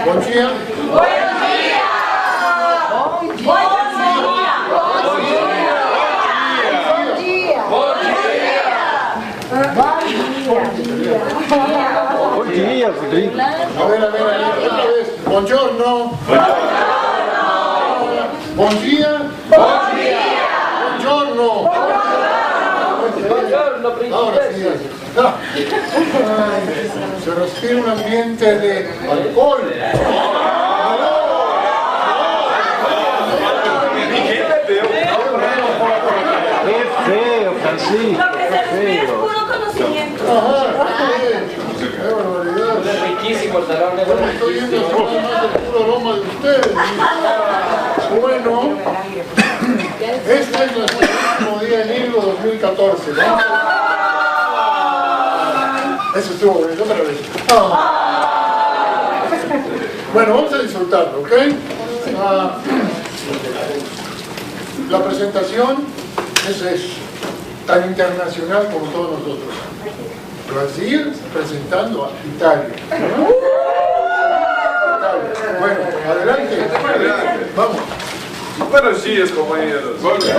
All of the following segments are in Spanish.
Bom dia. Bom dia. Bom dia. Bom dia. Bom dia, Rodrigo. A ver, buongiorno. Bom dia. Buongiorno. Ahora sí. Ay, se respira un ambiente de alcohol. Qué feo, Francisco. Lo que se respira es puro conocimiento. Qué barbaridad. Riquísimo el salón de Yo estoy viendo más el puro aroma de ustedes. Bueno, este es nuestro último día en Irgo 2014, ¿no? Eso estuvo bien, otra vez. Bueno, vamos a disfrutarlo, ¿ok? La presentación es tan internacional como todos nosotros. Brasil presentando a Italia. Bueno, adelante. Vamos. Buenos dias, companheiros. Bom dia.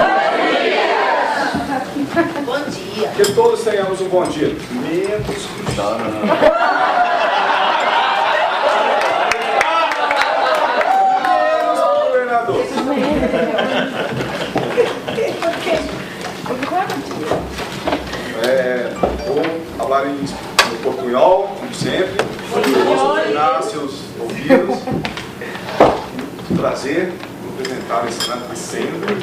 Bom dia. Que todos tenhamos bom dia. Menos o governador. Vou falar em portunhol, como sempre. Posso treinar seus ouvidos. Prazer apresentar esse grande centro.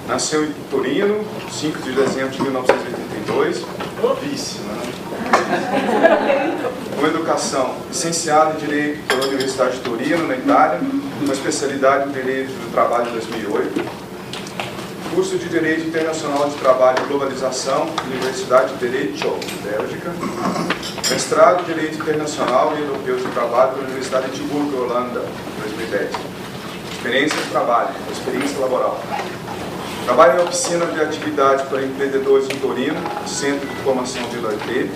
Nasceu em Torino, 5 de dezembro de 1982, novíssima, né? Com educação, licenciado em Direito pela Universidade de Torino, na Itália, uma especialidade em Direito do Trabalho em 2008, curso de Direito Internacional de Trabalho e Globalização, Universidade de Direito, Bélgica, mestrado em Direito Internacional e Europeu de Trabalho pela Universidade de Edimburgo, Holanda, 2010. Experiência de trabalho, experiência laboral. Trabalho em oficina de atividade para empreendedores em Torino, Centro de Formação Vila OIT,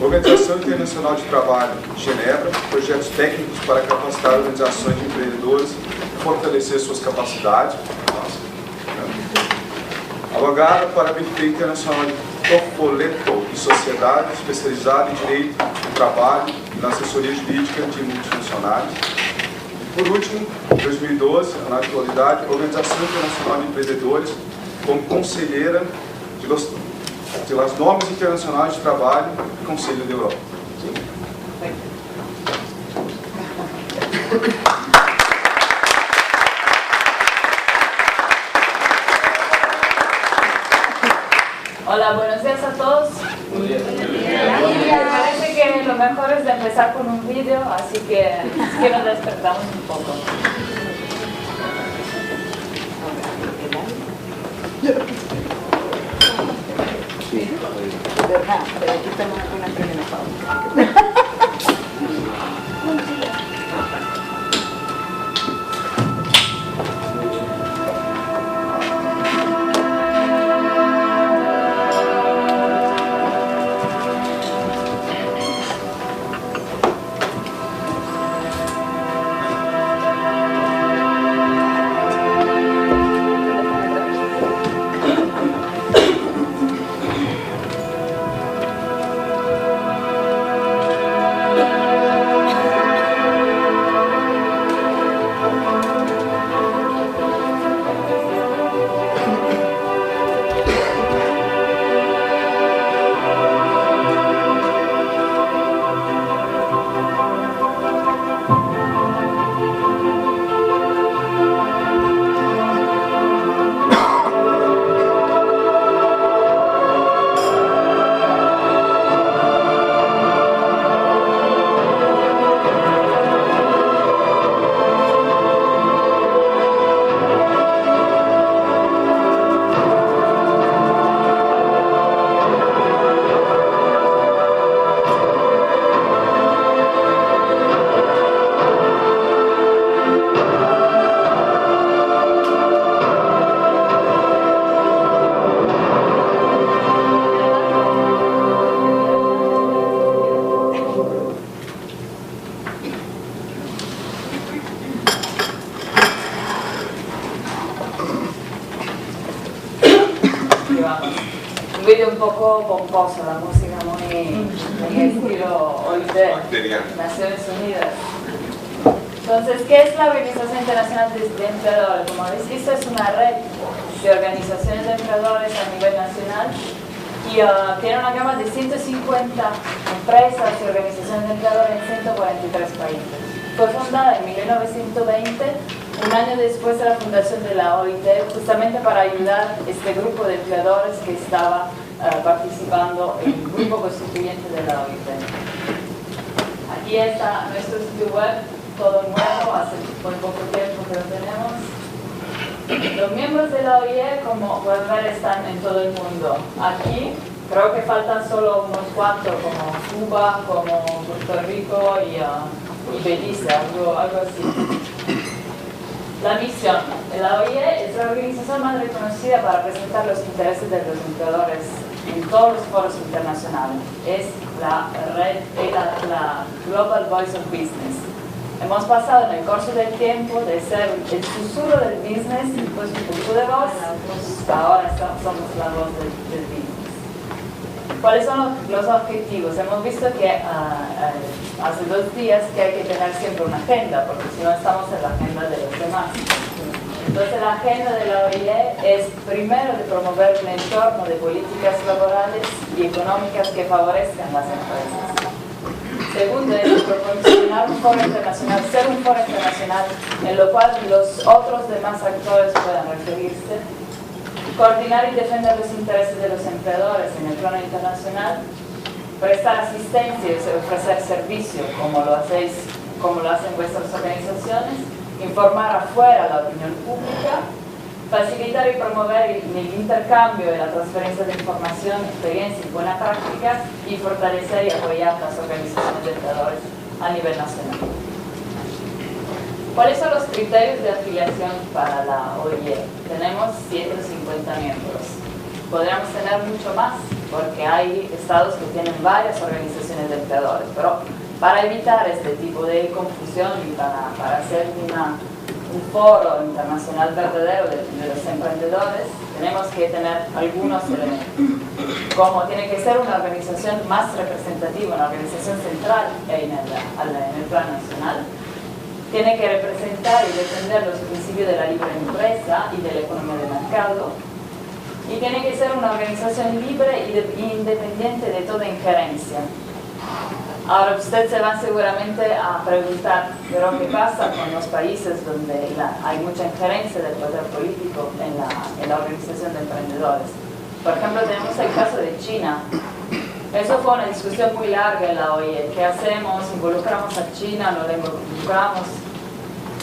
Organização Internacional de Trabalho em Genebra, projetos técnicos para capacitar organizações de empreendedores e fortalecer suas capacidades. Advogada para a Comitê Internacional de Corporato e Sociedade, especializada em Direito do Trabalho e na assessoria jurídica de multifuncionários. Por último, em 2012, na atualidade, a Organização Internacional de Empreendedores, como conselheira das normas internacionais de trabalho e Conselho da Europa. Hola, buenos días a todos. Parece que lo mejor es de empezar con un vídeo, así que si que nos despertamos un poco. Pero aquí estamos con una primera pausa. video un poco pomposo, la música muy estilo OIT, Naciones Unidas. Entonces, ¿qué es la Organización Internacional de Empleadores? Como habéis visto, es una red de organizaciones de empleadores a nivel nacional y tiene una gama de 150 empresas y organizaciones de empleadores en 143 países. Fue fundada en 1920, un año después de la fundación de la OIT, justamente para ayudar a este grupo de empleadores que estaba participando en el grupo constituyente de la OIT. Aquí está nuestro sitio web, todo nuevo, hace muy poco tiempo que lo tenemos. Los miembros de la OIE, como pueden ver, están en todo el mundo. Aquí creo que faltan solo unos cuantos, como Cuba, como Puerto Rico y Belice, algo así. La misión de la OIE es la organización más reconocida para presentar los intereses de los empleadores en todos los foros internacionales. Es la red, la Global Voice of Business. Hemos pasado en el curso del tiempo de ser el susurro del business, pues un poco de voz, pues ahora somos la voz del business. ¿Cuáles son los objetivos? Hemos visto que hace 2 días que hay que tener siempre una agenda, porque si no estamos en la agenda de los demás. Entonces la agenda de la OIE es primero de promover un entorno de políticas laborales y económicas que favorezcan las empresas. Segundo es proporcionar un foro internacional, ser un foro internacional en lo cual los otros demás actores puedan referirse. Coordinar y defender los intereses de los empleadores en el plano internacional. Prestar asistencia y ofrecer servicio, como lo hacen vuestras organizaciones. Informar afuera a la opinión pública. Facilitar y promover el intercambio y la transferencia de información, experiencia y buenas prácticas y fortalecer y apoyar las organizaciones de empleadores a nivel nacional. ¿Cuáles son los criterios de afiliación para la OIE? Tenemos 150 miembros. Podríamos tener mucho más porque hay estados que tienen varias organizaciones de empleadores, pero para evitar este tipo de confusión y para hacer un foro internacional verdadero de los emprendedores, tenemos que tener algunos elementos. Como tiene que ser una organización más representativa, una organización central en el plan nacional, tiene que representar y defender los principios de la libre empresa y de la economía de mercado, y tiene que ser una organización libre e independiente de toda injerencia. Ahora usted se va seguramente a preguntar, pero ¿qué pasa con los países donde hay mucha injerencia del poder político en la organización de emprendedores? Por ejemplo, tenemos el caso de China. Eso fue una discusión muy larga en la OIE. ¿Qué hacemos? ¿Involucramos a China? ¿No la involucramos?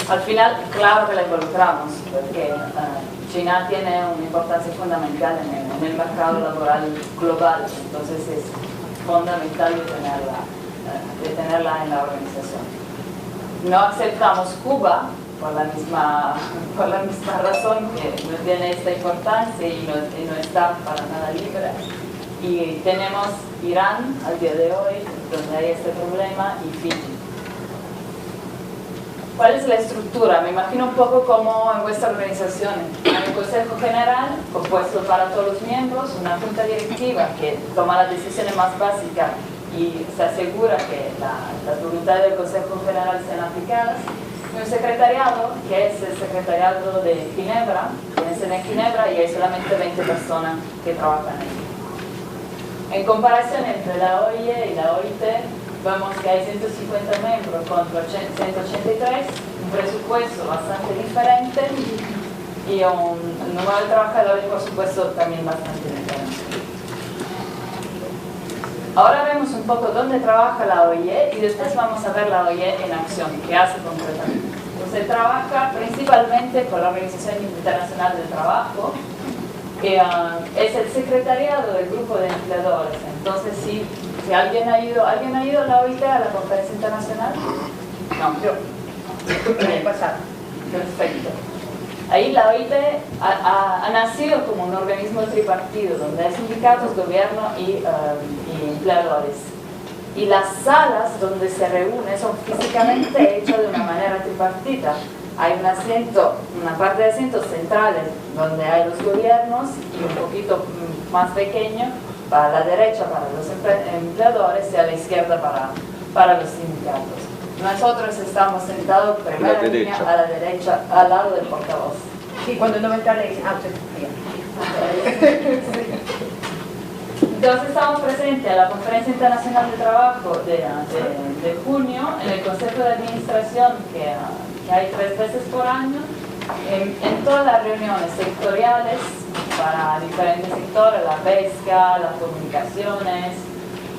Al final, claro que la involucramos, porque China tiene una importancia fundamental en el mercado laboral global, entonces es fundamental de tenerla en la organización. No aceptamos Cuba por la misma razón, que no tiene esta importancia y no está para nada libre. Y tenemos Irán al día de hoy, donde hay este problema, y Fiji. ¿Cuál es la estructura? Me imagino un poco como en vuestra organización. Hay un consejo general compuesto para todos los miembros, una junta directiva que toma las decisiones más básicas y se asegura que las voluntades del consejo general sean aplicadas, y un secretariado, que es el secretariado de Ginebra, tiene sede en Ginebra y hay solamente 20 personas que trabajan ahí. En comparación entre la OIE y la OIT, vemos que hay 150 miembros contra 183, un presupuesto bastante diferente y un número de trabajadores, por supuesto, también bastante diferente. Ahora vemos un poco dónde trabaja la OIE y después vamos a ver la OIE en acción, qué hace concretamente. Entonces trabaja principalmente con la Organización Internacional del Trabajo, que es el secretariado del grupo de empleadores. Entonces, si alguien ha ido a la OIT, a la conferencia internacional, no, yo. Perfecto. Ahí la OIT ha nacido como un organismo tripartido, donde hay sindicatos, gobierno y empleadores. Y las salas donde se reúne son físicamente hechas de una manera tripartita. hay un asiento, una parte de asientos centrales donde hay los gobiernos y un poquito más pequeño para la derecha para los empleadores y a la izquierda para los sindicatos. Nosotros estamos sentados primera línea a la derecha, al lado del portavoz. Sí, cuando no va a entrar le dicen, usted Entonces estamos presentes en la Conferencia Internacional de Trabajo de junio, en el Consejo de Administración que hay 3 veces por año, en todas las reuniones sectoriales para diferentes sectores, la pesca, las comunicaciones,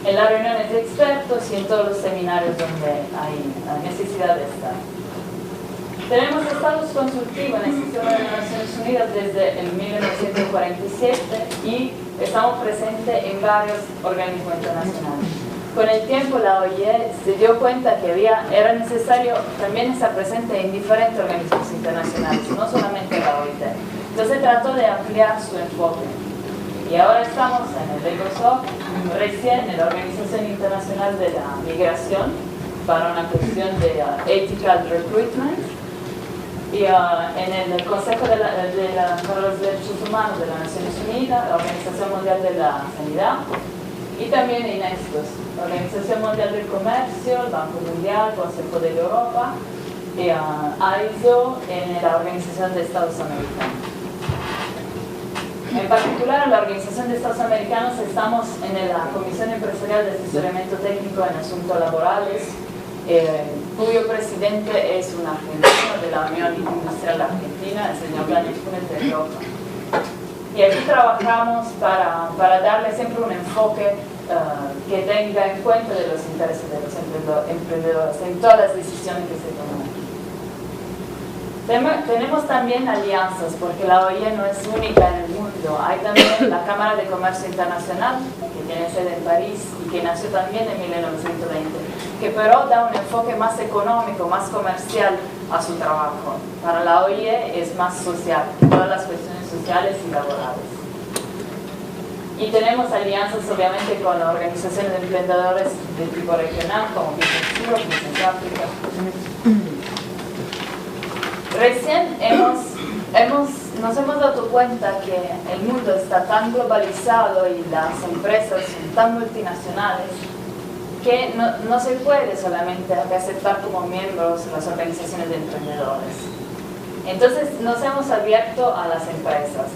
en las reuniones de expertos y en todos los seminarios donde hay necesidad de estar. Tenemos estatus consultivo en el sistema de las Naciones Unidas desde el 1947 y estamos presentes en varios organismos internacionales. Con el tiempo la OIE se dio cuenta que era necesario también estar presente en diferentes organismos internacionales, no solamente la OIT. Entonces trató de ampliar su enfoque. Y ahora estamos en el ECOSOC, recién en la Organización Internacional de la Migración, para una cuestión de Ethical Recruitment, y en el Consejo para los Derechos Humanos de las Naciones Unidas, la Organización Mundial de la Sanidad, y también en estos, la Organización Mundial del Comercio, el Banco Mundial, Consejo de Europa, y AISO en la Organización de Estados Americanos. En particular, en la Organización de Estados Americanos estamos en la Comisión Empresarial de Asesoramiento Técnico en Asuntos Laborales, cuyo presidente es un argentino de la Unión Industrial Argentina, el señor Daniel Funes de Europa. Y aquí trabajamos para darle siempre un enfoque que tenga en cuenta de los intereses de los emprendedores en todas las decisiones que se toman. Tenemos también alianzas, porque la OIE no es única en el mundo. Hay también la Cámara de Comercio Internacional, que tiene sede en París y que nació también en 1920, que pero da un enfoque más económico, más comercial a su trabajo. Para la OIE es más social, todas las cuestiones sociales y laborales. Y tenemos alianzas obviamente con organizaciones de emprendedores de tipo regional, como Business Europe, Business Africa. Recién nos hemos dado cuenta que el mundo está tan globalizado y las empresas son tan multinacionales que no se puede solamente aceptar como miembros las organizaciones de emprendedores. Entonces nos hemos abierto a las empresas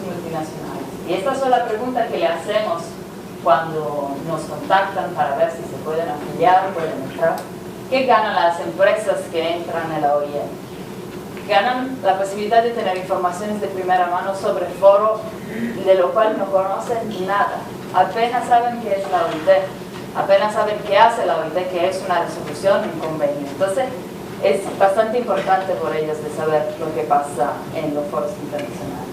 multinacionales. Y esta es la pregunta que le hacemos cuando nos contactan para ver si se pueden afiliar, pueden entrar. ¿Qué ganan las empresas que entran en la OIE? Ganan la posibilidad de tener informaciones de primera mano sobre el foro, de lo cual no conocen nada. Apenas saben qué es la OIT, apenas saben qué hace la OIT, que es una resolución, un convenio. Entonces, es bastante importante por ellos de saber lo que pasa en los foros internacionales.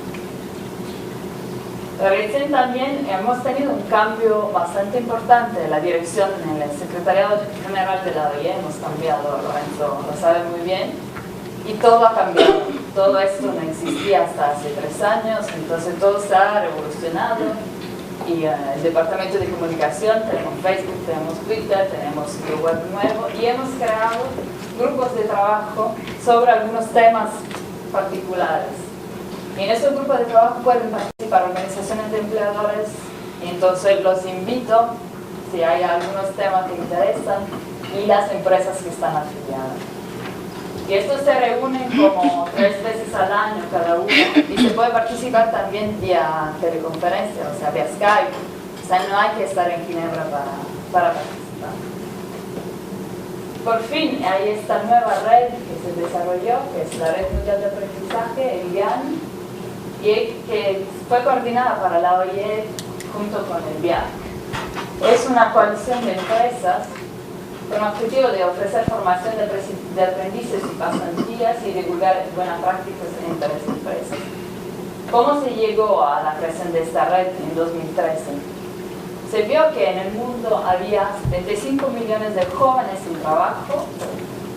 Recién también hemos tenido un cambio bastante importante en la dirección en el Secretariado General de la OIE. Hemos cambiado, Lorenzo lo sabe muy bien. Y todo ha cambiado, todo esto no existía hasta hace 3 años, entonces todo se ha revolucionado y el Departamento de Comunicación, tenemos Facebook, tenemos Twitter, tenemos sitio web nuevo y hemos creado grupos de trabajo sobre algunos temas particulares. Y en esos grupos de trabajo pueden participar organizaciones de empleadores y entonces los invito, si hay algunos temas que interesan, y las empresas que están afiliadas. Y estos se reúnen como 3 veces al año cada uno y se puede participar también vía teleconferencia, o sea, vía Skype. O sea, no hay que estar en Ginebra para participar. Por fin, hay esta nueva red que se desarrolló, que es la Red Mundial de Aprendizaje, el GAN, y que fue coordinada para la OIE junto con el BIAC. Es una coalición de empresas con el objetivo de ofrecer formación de aprendices y pasantías y divulgar buenas prácticas entre las empresas. ¿Cómo se llegó a la creación de esta red en 2013? Se vio que en el mundo había 25 millones de jóvenes sin trabajo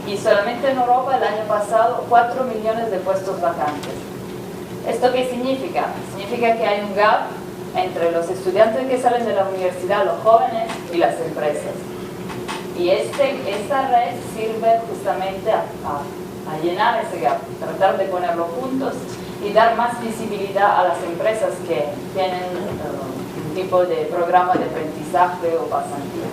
y solamente en Europa el año pasado 4 millones de puestos vacantes. ¿Esto qué significa? Significa que hay un gap entre los estudiantes que salen de la universidad, los jóvenes, y las empresas. Y esta red sirve justamente a llenar ese gap, tratar de ponerlo juntos y dar más visibilidad a las empresas que tienen un tipo de programa de aprendizaje o pasantía.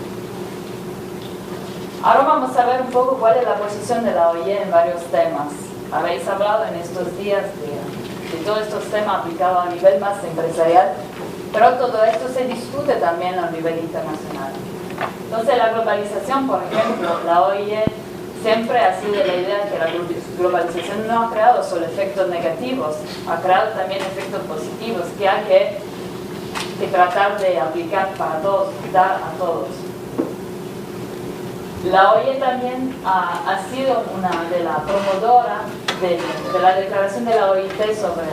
Ahora vamos a ver un poco cuál es la posición de la OIE en varios temas. Habéis hablado en estos días de todos estos temas aplicados a nivel más empresarial, pero todo esto se discute también a nivel internacional. Entonces la globalización, por ejemplo, la OIE siempre ha sido la idea que la globalización no ha creado solo efectos negativos, ha creado también efectos positivos que hay que tratar de aplicar para todos, dar a todos. La OIE también ha sido una de las promotoras de la declaración de la OIT sobre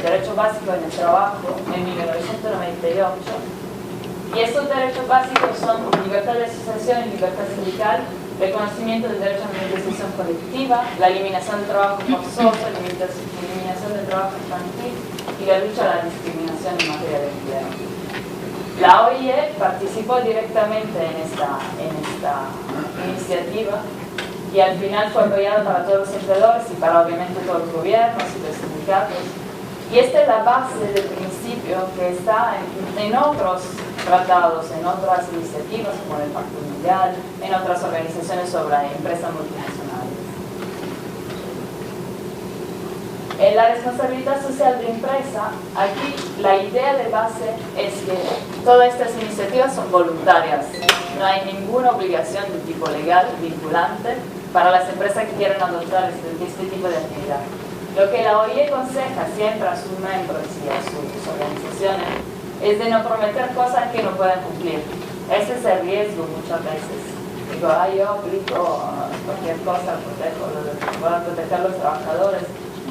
derechos básicos en el trabajo en 1998. Y estos derechos básicos son libertad de asociación y libertad sindical, reconocimiento del derecho a la negociación colectiva, la eliminación del trabajo forzoso, la eliminación del trabajo infantil y la lucha a la discriminación en materia de empleo. La OIE participó directamente en esta iniciativa y al final fue apoyada para todos los empleadores y para obviamente todos los gobiernos y los sindicatos. Y esta es la base del principio que está en otros tratados, en otras iniciativas como el Pacto Mundial, en otras organizaciones sobre empresas multinacionales. En la responsabilidad social de empresa, aquí la idea de base es que todas estas iniciativas son voluntarias. No hay ninguna obligación de tipo legal vinculante para las empresas que quieran adoptar este tipo de actividad. Lo que la OIE aconseja siempre a sus miembros y a sus organizaciones es de no prometer cosas que no puedan cumplir. Ese es el riesgo muchas veces. Digo, yo aplico cualquier cosa, voy a proteger a los trabajadores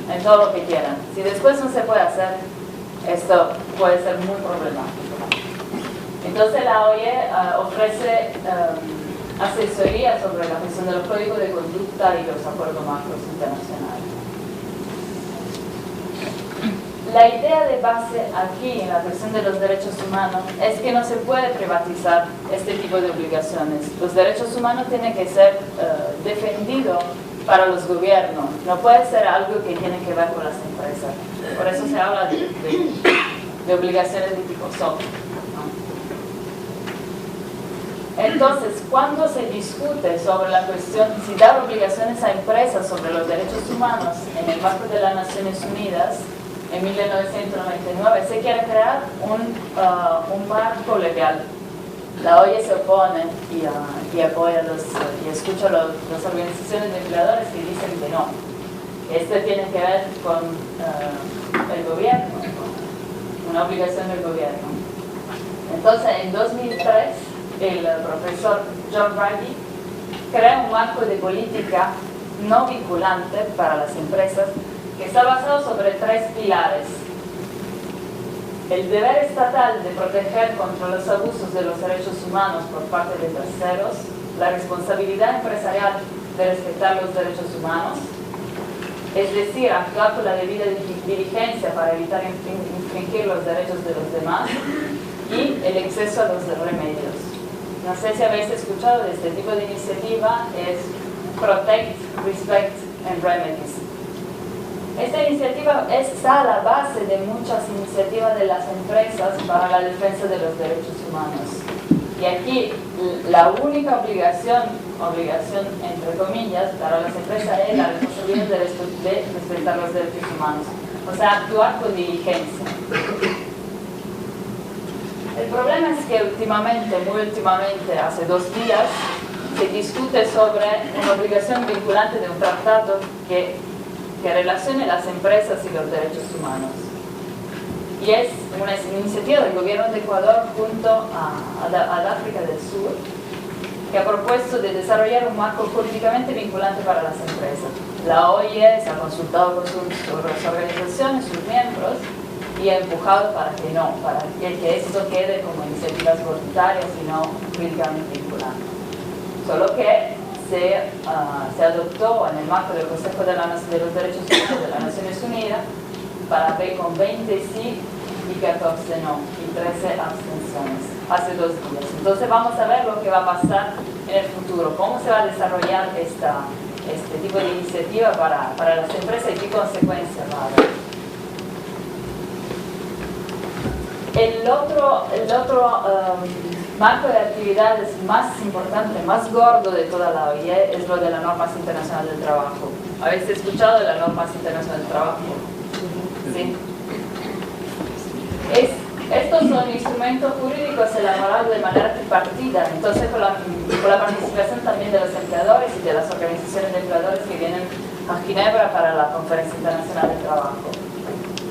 en todo lo que quieran. Si después no se puede hacer, esto puede ser muy problemático. Entonces la OIE ofrece asesoría sobre la gestión de los códigos de conducta y los acuerdos marcos internacionales. La idea de base aquí en la cuestión de los derechos humanos es que no se puede privatizar este tipo de obligaciones. Los derechos humanos tienen que ser defendidos para los gobiernos, no puede ser algo que tiene que ver con las empresas. Por eso se habla de obligaciones de tipo soft, ¿no? Entonces, cuando se discute sobre la cuestión, si dar obligaciones a empresas sobre los derechos humanos en el marco de las Naciones Unidas, en 1999, se quiere crear un marco legal. La OIE se opone y apoya y escucha las organizaciones de empleadores que dicen que no. Esto tiene que ver con el gobierno, con una obligación del gobierno. Entonces, en 2003, el profesor John Ruggie crea un marco de política no vinculante para las empresas que está basado sobre 3 pilares. El deber estatal de proteger contra los abusos de los derechos humanos por parte de terceros, la responsabilidad empresarial de respetar los derechos humanos, es decir, actuar con la debida diligencia para evitar infringir los derechos de los demás, y el acceso a los remedios. No sé si habéis escuchado de este tipo de iniciativa, es Protect, Respect and Remedies. Esta iniciativa está a la base de muchas iniciativas de las empresas para la defensa de los derechos humanos. Y aquí la única obligación entre comillas, para las empresas es la responsabilidad de respetar los derechos humanos. O sea, actuar con diligencia. El problema es que muy últimamente, hace 2 días, se discute sobre una obligación vinculante de un tratado que relacione las empresas y los derechos humanos. Y es una iniciativa del gobierno de Ecuador junto a África del Sur, que ha propuesto de desarrollar un marco jurídicamente vinculante para las empresas. La OIE se ha consultado con sus organizaciones, sus miembros, y ha empujado para que esto quede como iniciativas voluntarias y no jurídicamente vinculantes. Solo que se adoptó en el marco del Consejo de los Derechos Humanos de las Naciones Unidas para ver con 20 sí y 14 no, y 13 abstenciones, hace 2 días. Entonces vamos a ver lo que va a pasar en el futuro, cómo se va a desarrollar este tipo de iniciativa para las empresas y qué consecuencias va a haber. El otro marco de actividades más importante, más gordo de toda la OIE es lo de las normas internacionales del trabajo. ¿Habéis escuchado de las normas internacionales del trabajo? ¿Sí? Estos son instrumentos jurídicos elaborados de manera tripartita, entonces con la participación también de los empleadores y de las organizaciones de empleadores que vienen a Ginebra para la Conferencia Internacional del Trabajo.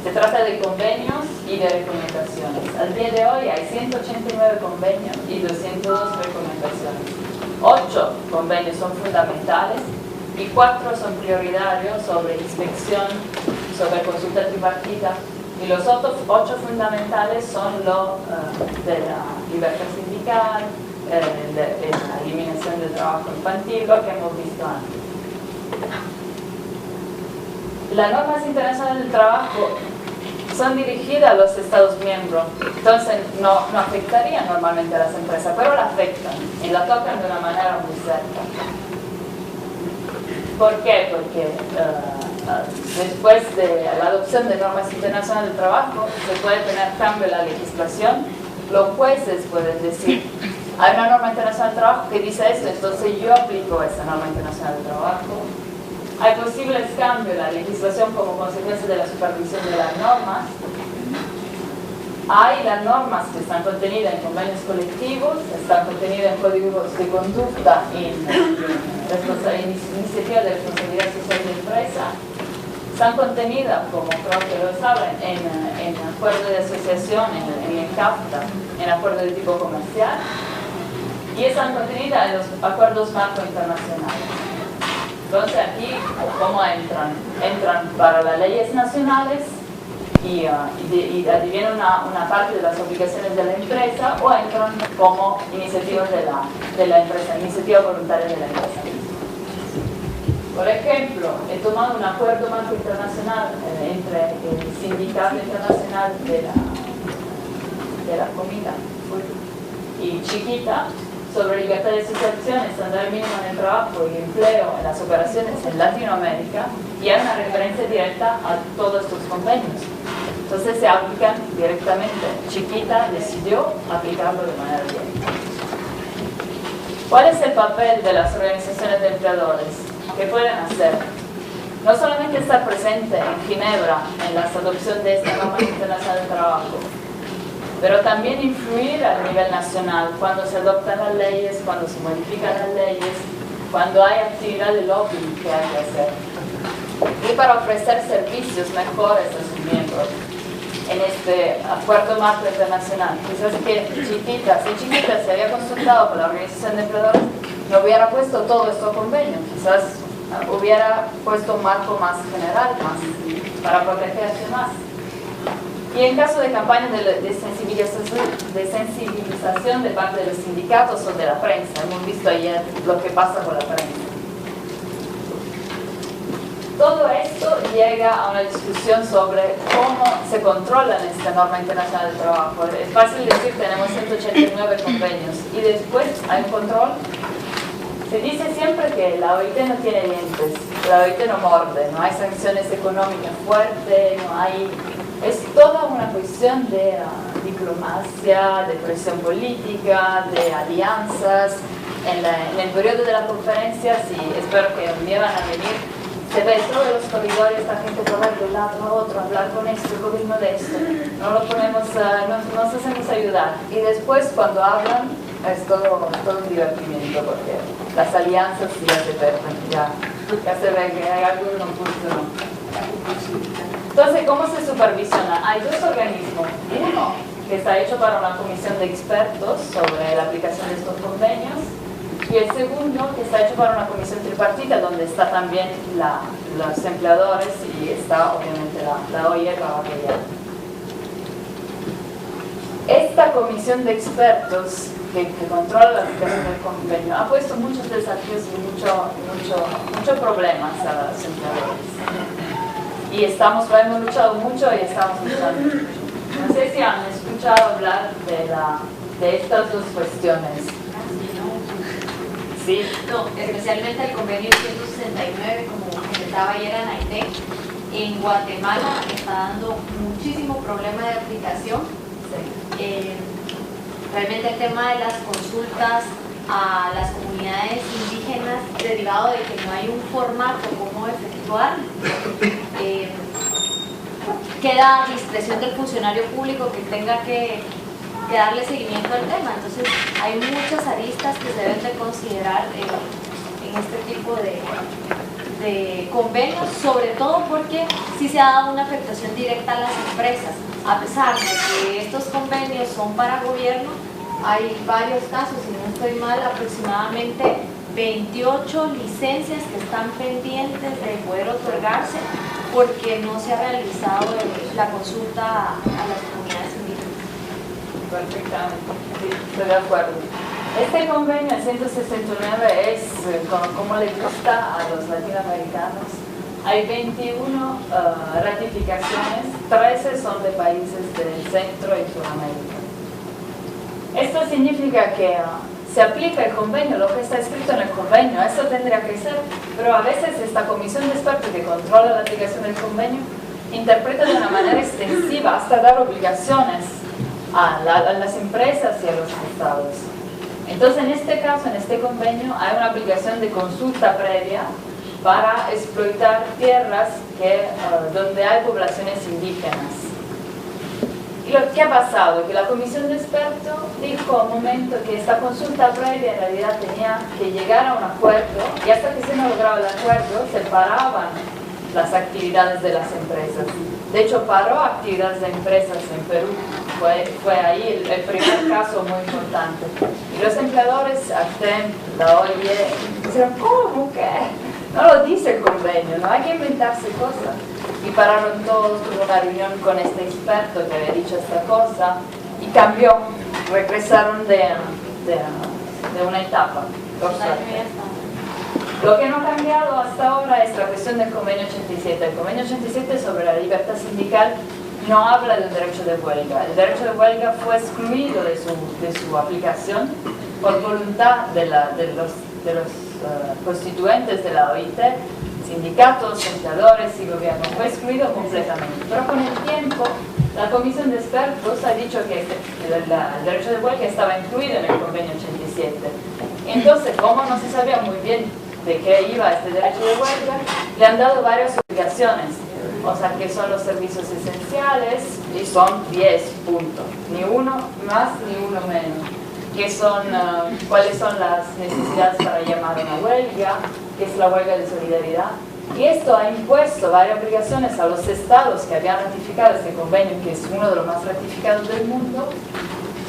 Se trata de convenios y de recomendaciones. Al día de hoy hay 189 convenios y 202 recomendaciones. 8 convenios son fundamentales y 4 son prioritarios sobre inspección, sobre consulta tripartita. Y los otros 8 fundamentales son lo de la libertad sindical, la eliminación del trabajo infantil, lo que hemos visto antes. Las normas internacionales del trabajo son dirigidas a los Estados miembros, entonces no afectarían normalmente a las empresas, pero la afectan y la tocan de una manera muy cerca. ¿Por qué? Porque después de la adopción de normas internacionales del trabajo se puede tener cambio en la legislación. Los jueces pueden decir, hay una norma internacional del trabajo que dice esto, entonces yo aplico esa norma internacional del trabajo. Hay posibles cambios en la legislación como consecuencia de la supervisión de las normas. Hay las normas que están contenidas en convenios colectivos, están contenidas en códigos de conducta, en iniciativas de responsabilidad social de empresa. Están contenidas, como creo que lo saben, en acuerdos de asociación, en el CAFTA, en acuerdos de tipo comercial. Y están contenidas en los acuerdos marco internacionales. Entonces aquí, ¿cómo entran? Entran para las leyes nacionales y adivinen una parte de las obligaciones de la empresa, o entran como iniciativas de la empresa, iniciativa voluntaria de la empresa. Por ejemplo, he tomado un acuerdo marco internacional entre el Sindicato Internacional de la Comida y Chiquita, sobre libertad de asociación, estándar mínimo en el trabajo y empleo en las operaciones en Latinoamérica, y hay una referencia directa a todos estos convenios. Entonces se aplican directamente. Chiquita decidió aplicarlo de manera directa. ¿Cuál es el papel de las organizaciones de empleadores? ¿Qué pueden hacer? No solamente estar presente en Ginebra en la adopción de esta norma internacional del trabajo, pero también influir a nivel nacional cuando se adoptan las leyes, cuando se modifican las leyes, cuando hay actividad de lobbying que hay que hacer. Y para ofrecer servicios mejores a sus miembros en este acuerdo marco internacional. Quizás que si Chiquita se había consultado con la Organización de Empleadores, no hubiera puesto todo esto a convenio, quizás hubiera puesto un marco más general, más para protegerse más. Y en caso de campañas de sensibilización de parte de los sindicatos o de la prensa, hemos visto ayer lo que pasa con la prensa. Todo esto llega a una discusión sobre cómo se controla esta norma internacional del trabajo. Es fácil decir, tenemos 189 convenios y después hay un control. Se dice siempre que la OIT no tiene dientes, la OIT no morde, no hay sanciones económicas fuertes, no hay... Es toda una cuestión de diplomacia, de presión política, de alianzas. En el periodo de la conferencia, sí, espero que un día van a venir, se ve todos los corredores, la gente correr de un lado a otro, hablar con esto, el gobierno de esto. No lo ponemos, nos hacemos ayudar. Y después, cuando hablan, es todo un divertimiento, porque las alianzas ya se pierden, ya se ve que hay algunos no. Entonces, ¿cómo se supervisiona? Hay dos organismos. Uno que está hecho para una comisión de expertos sobre la aplicación de estos convenios, y el segundo que está hecho para una comisión tripartita, donde está también los empleadores y está obviamente la OIE para apoyar. Esta comisión de expertos que controla la aplicación del convenio ha puesto muchos desafíos y muchos problemas a los empleadores. Y lo hemos luchado mucho y estamos luchando mucho. No sé si han escuchado hablar de estas dos cuestiones. Sí. No, especialmente el convenio 169, como comentaba ayer Anaitec, en Guatemala está dando muchísimo problema de aplicación. Realmente el tema de las consultas a las comunidades indígenas, derivado de que no hay un formato como efectuar, queda a discreción del funcionario público que tenga que darle seguimiento al tema. Entonces hay muchas aristas que se deben de considerar en este tipo de convenios, sobre todo porque sí se ha dado una afectación directa a las empresas. A pesar de que estos convenios son para gobierno, hay varios casos, si no estoy mal, aproximadamente 28 licencias que están pendientes de poder otorgarse porque no se ha realizado la consulta a las comunidades indígenas. Perfectamente, sí, estoy de acuerdo. Este convenio, el 169, es, como le gusta a los latinoamericanos, hay 21 ratificaciones, 13 son de países del Centro y Sudamérica. Esto significa que se aplica el convenio, lo que está escrito en el convenio, eso tendría que ser, pero a veces esta comisión de expertos que controla la aplicación del convenio interpreta de una manera extensiva hasta dar obligaciones a las empresas y a los estados. Entonces, en este caso, en este convenio, hay una obligación de consulta previa para explotar tierras donde hay poblaciones indígenas. Y lo que ha pasado, que la comisión de expertos dijo a un momento que esta consulta previa en realidad tenía que llegar a un acuerdo, y hasta que se no lograba el acuerdo, se paraban las actividades de las empresas. De hecho, paró actividades de empresas en Perú. Fue ahí el primer caso muy importante. Y los empleadores, ACTEM, la OIE, dijeron, ¿cómo que? No lo dice el convenio, no hay que inventarse cosas. Y pararon todos, tuvo una reunión con este experto que había dicho esta cosa, y cambió, regresaron de una etapa. Lo que no ha cambiado hasta ahora es la cuestión del convenio 87. El convenio 87 sobre la libertad sindical no habla del derecho de huelga. El derecho de huelga fue excluido de su aplicación por voluntad de los constituentes de la OIT, sindicatos, empleadores y gobierno. Fue excluido completamente. Pero con el tiempo, la comisión de expertos ha dicho que el derecho de huelga estaba incluido en el convenio 87. Entonces, como no se sabía muy bien de qué iba este derecho de huelga, le han dado varias obligaciones. O sea, que son los servicios esenciales, y son 10 puntos. Ni uno más ni uno menos. Que son, cuáles son las necesidades para llamar a una huelga, que es la huelga de solidaridad. Y esto ha impuesto varias obligaciones a los estados que habían ratificado este convenio, que es uno de los más ratificados del mundo,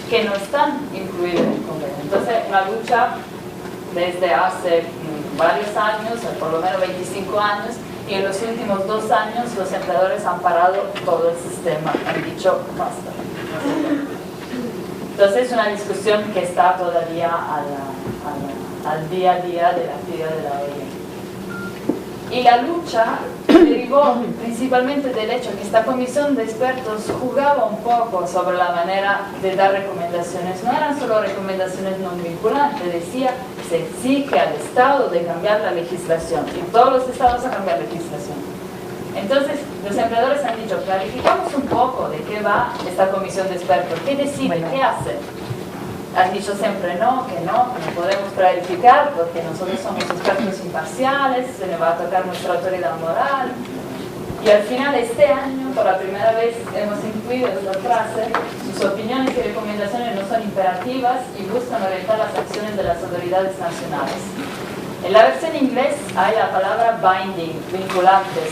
que no están incluidos en el convenio. Entonces, una lucha desde hace varios años, por lo menos 25 años, y en los últimos 2 años los empleadores han parado todo el sistema, han dicho basta. Entonces es una discusión que está todavía al día a día de la actividad de la OIE. Y la lucha derivó principalmente del hecho que esta comisión de expertos jugaba un poco sobre la manera de dar recomendaciones. No eran solo recomendaciones no vinculantes, decía se exige al Estado de cambiar la legislación y todos los estados a cambiar legislación. Entonces, los empleadores han dicho, clarificamos un poco de qué va esta comisión de expertos, qué decide, qué hace. Han dicho siempre no podemos clarificar porque nosotros somos expertos imparciales, se nos va a tocar nuestra autoridad moral. Y al final, este año, por la primera vez, hemos incluido esta frase: sus opiniones y recomendaciones no son imperativas y buscan orientar las acciones de las autoridades nacionales. En la versión inglés hay la palabra binding, vinculantes,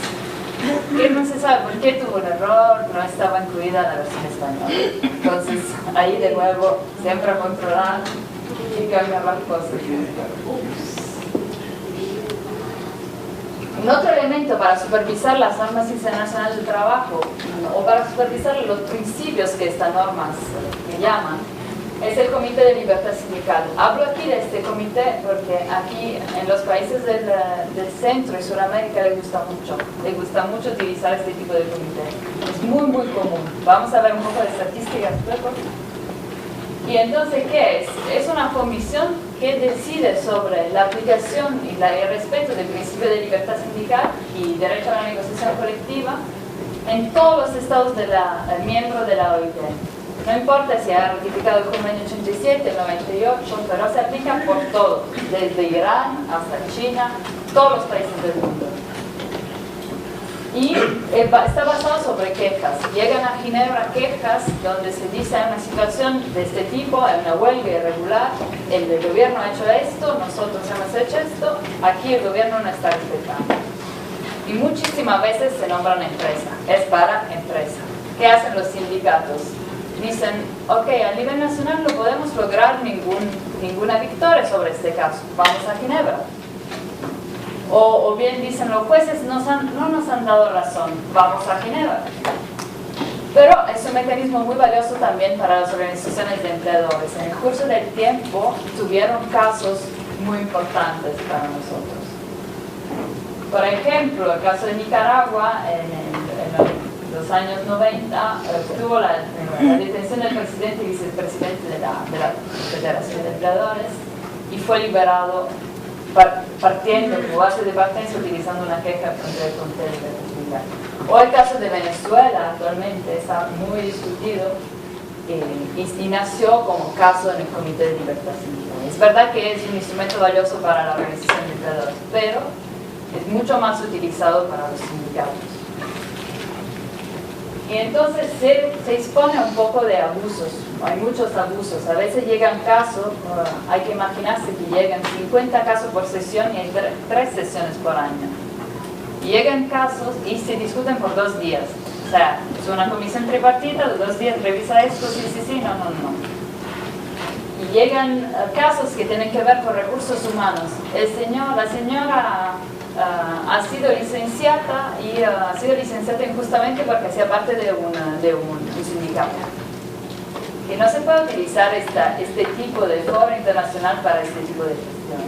que no se sabe por qué tuvo un error, no estaba incluida en la versión española. Entonces, ahí de nuevo, siempre a controlar y cambiar las cosas. Un otro elemento para supervisar las normas internacionales del trabajo o para supervisar los principios que estas normas llaman es el Comité de Libertad Sindical. Hablo aquí de este comité porque aquí en los países del Centro y Sudamérica le gusta mucho utilizar este tipo de comité. Es muy común. Vamos a ver un poco de estadísticas luego. Y entonces, ¿qué es? Es una comisión que decide sobre la aplicación y el respeto del principio de libertad sindical y derecho a la negociación colectiva en todos los estados miembros de la OIT. No importa si ha ratificado el convenio 87, el 98, pero se aplica por todo, desde Irán hasta China, todos los países del mundo. Y está basado sobre quejas. Llegan a Ginebra quejas donde se dice hay una situación de este tipo, hay una huelga irregular, el gobierno ha hecho esto, nosotros hemos hecho esto, aquí el gobierno no está respetando. Y muchísimas veces se nombran empresa, es para empresa. ¿Qué hacen los sindicatos? Dicen, ok, a nivel nacional no podemos lograr ninguna victoria sobre este caso, vamos a Ginebra. O bien dicen, los jueces no nos han dado razón, vamos a Ginebra. Pero es un mecanismo muy valioso también para las organizaciones de empleadores. En el curso del tiempo tuvieron casos muy importantes para nosotros. Por ejemplo, el caso de Nicaragua, en los años 90, tuvo la detención del presidente y vicepresidente de la Federación de Empleadores y fue liberado partiendo como base de partencia utilizando una queja contra el Comité de Libertad Sindical. O el caso de Venezuela, actualmente está muy discutido y nació como caso en el Comité de Libertad Sindical. Es verdad que es un instrumento valioso para la organización de empleadores, pero es mucho más utilizado para los sindicatos. Y entonces se expone un poco de abusos, hay muchos abusos, a veces llegan casos, hay que imaginarse que llegan 50 casos por sesión y hay 3 sesiones por año. Y llegan casos y se discuten por 2 días, o sea, es una comisión tripartita, de 2 días revisa esto, sí, no. Y llegan casos que tienen que ver con recursos humanos, la señora ha sido licenciada y ha sido licenciada injustamente porque hacía parte de un sindicato. Que no se puede utilizar este tipo de foro internacional para este tipo de gestión.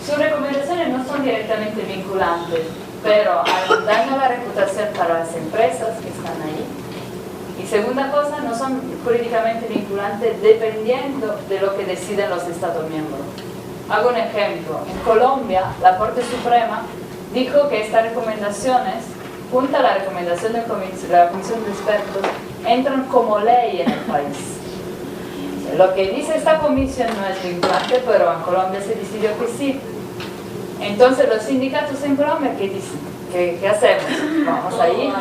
Sus recomendaciones no son directamente vinculantes, pero dan a la reputación para las empresas que están ahí. Y segunda cosa, no son jurídicamente vinculantes dependiendo de lo que deciden los Estados miembros. Hago un ejemplo. En Colombia, la Corte Suprema dijo que estas recomendaciones, junto a la recomendación de la Comisión de Expertos, entran como ley en el país. Lo que dice esta comisión no es vinculante, pero en Colombia se decidió que sí. Entonces, los sindicatos en Colombia, ¿qué dicen? ¿Qué hacemos? ¿Vamos ahí?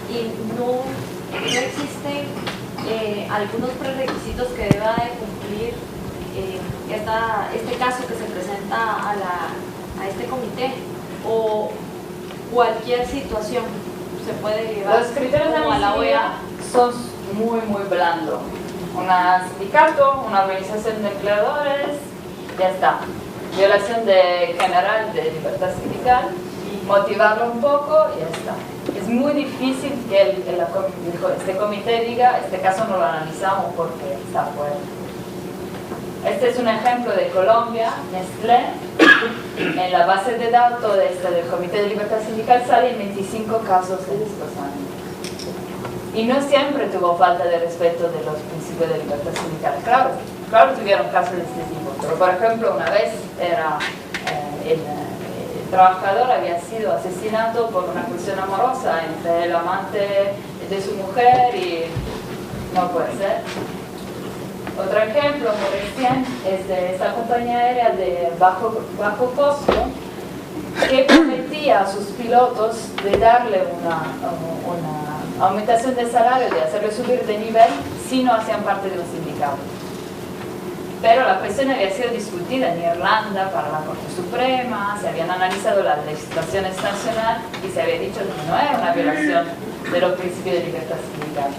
Y no existen algunos prerequisitos que deba de cumplir este caso que se presenta a este comité, o cualquier situación se puede llevar. Los criterios de admisibilidad son muy blandos. Un sindicato, una organización de empleadores, ya está. Violación general de libertad sindical, motivarlo un poco y ya está. Es muy difícil que este comité diga, este caso no lo analizamos porque está fuera. Este es un ejemplo de Colombia, Nestlé. En la base de datos del Comité de Libertad Sindical salen 25 casos de estos años. Y no siempre tuvo falta de respeto de los principios de libertad sindical. Claro tuvieron casos de este tipo, pero por ejemplo una vez el trabajador había sido asesinado por una cuestión amorosa entre el amante de su mujer y no puede ser. Otro ejemplo muy reciente es de esta compañía aérea de bajo costo que prometía a sus pilotos de darle una aumentación de salario, de hacerle subir de nivel si no hacían parte de un sindicato. Pero la cuestión había sido discutida en Irlanda para la Corte Suprema, se habían analizado las legislaciones nacionales y se había dicho que no era una violación de los principios de libertad sindical.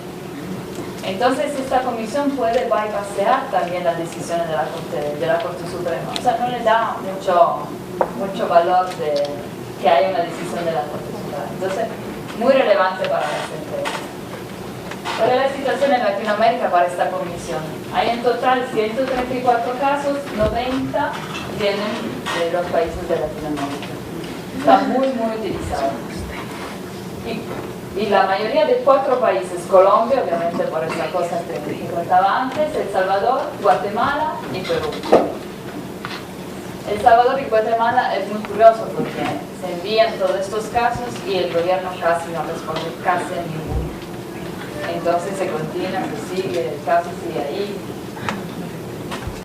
Entonces esta comisión puede bypassear también las decisiones de la Corte Suprema. O sea, no le da mucho valor de que haya una decisión de la Corte Suprema. Entonces, muy relevante para las empresas. ¿Cuál es la situación en Latinoamérica para esta comisión? Hay en total 134 casos, 90 vienen de los países de Latinoamérica. Está muy utilizado. Y Y la mayoría de 4 países, Colombia, obviamente por esa cosa que contaba antes, El Salvador, Guatemala y Perú. El Salvador y Guatemala es muy curioso porque se envían todos estos casos y el gobierno casi no responde, casi a ninguno. Entonces se continúa, se sigue, el caso sigue ahí.